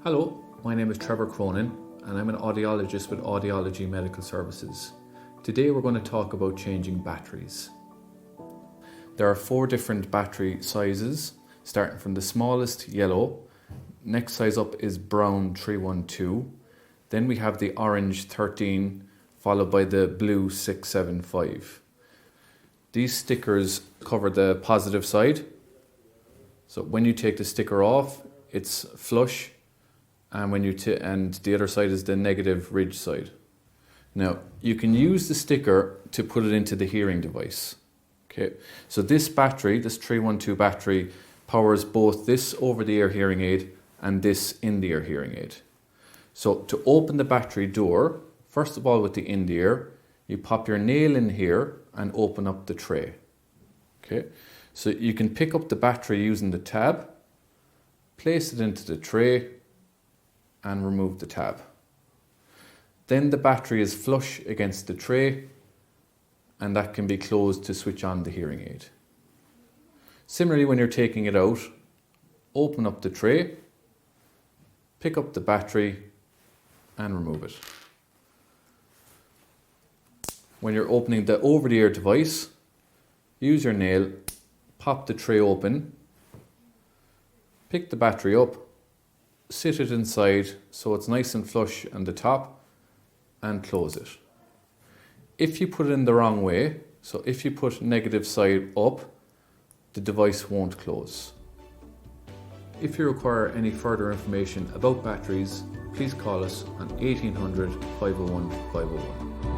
Hello, my name is Trevor and I'm an audiologist with Audiology Medical Services. Today we're going to talk about changing batteries. There are 4 different battery sizes, starting from the smallest, yellow. Next size up is brown 312. Then we have the orange 13, followed by the blue 675. These stickers cover the positive side. So when you take the sticker off, it's flush. And and the other side is the negative ridge side. Now, you can use the sticker to put it into the hearing device. Okay, so this battery, this 312 battery, powers both this over-the-ear hearing aid and this in-the-ear hearing aid. So to open the battery door, first of all with the in-the-ear, you pop your nail in here and open up the tray. Okay, so you can pick up the battery using the tab, place it into the tray, and remove the tab. Then the battery is flush against the tray, and that can be closed to switch on the hearing aid. Similarly, when you're taking it out, open up the tray, pick up the battery, and remove it. When you're opening the over-the-ear device, use your nail, pop the tray open, pick the battery up, sit it inside so it's nice and flush on the top, and close it. If you put it in the wrong way, so if you put negative side up, the device won't close. If you require any further information about batteries, please call us on 1800 501 501.